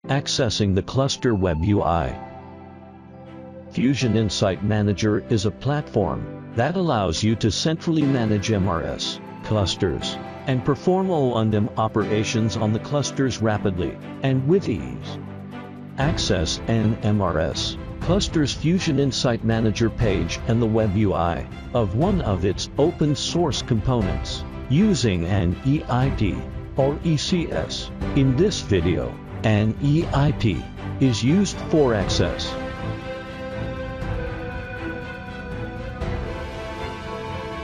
Accessing the Cluster Web UI. FusionInsight Manager is a platform that allows you to centrally manage MRS clusters and perform O&M operations on the clusters rapidly and with ease. Access an MRS cluster's FusionInsight Manager page and the web UI of one of its open source components using an EIP or ECS. In this video, an EIP is used for access.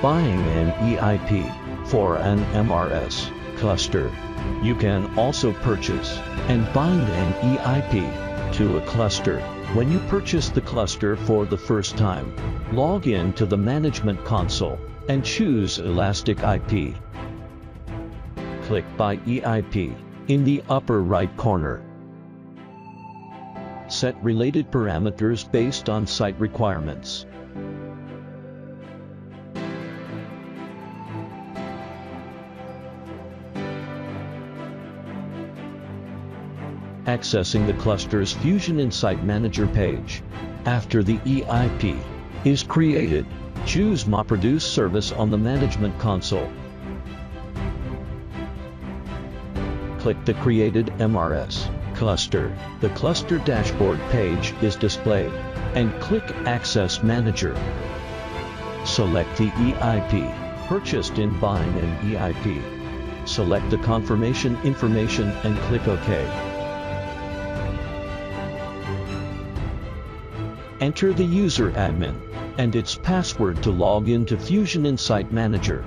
Buying an EIP for an MRS cluster. You can also purchase and bind an EIP to a cluster. When you purchase the cluster for the first time, log in to the Management Console and choose Elastic IP. Click Buy EIP in the upper right corner. Set related parameters based on site requirements. Accessing the cluster's FusionInsight Manager page. After the EIP is created, choose MapReduce service on the Management Console. Click the created MRS cluster. The cluster dashboard page is displayed, and click Access Manager. Select the EIP purchased in buying an EIP. Select the confirmation information and click OK. Enter the user admin and its password to log into FusionInsight Manager.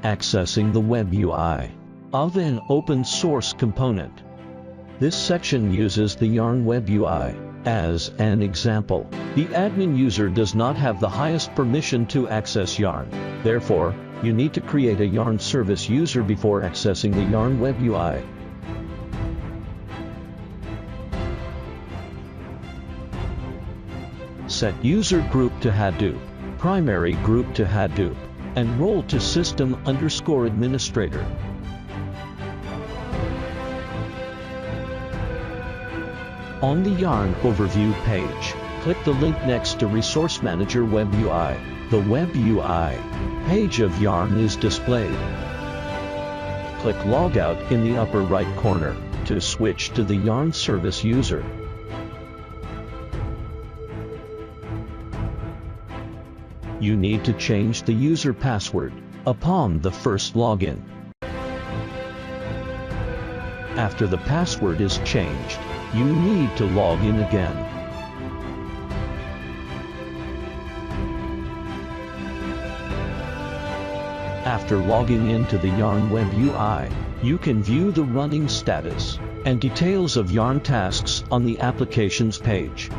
Accessing the web UI of an open source component. This section uses the Yarn web UI as an example. The admin user does not have the highest permission to access Yarn. Therefore, you need to create a Yarn service user before accessing the Yarn web UI. Set user group to Hadoop, primary group to Hadoop, and role to system_administrator. On the Yarn overview page, click the link next to Resource Manager Web UI. The Web UI page of Yarn is displayed. Click Logout in the upper right corner to switch to the Yarn service user. You need to change the user password upon the first login. After the password is changed, you need to log in again. After logging into the Yarn web UI, you can view the running status and details of Yarn tasks on the Applications page.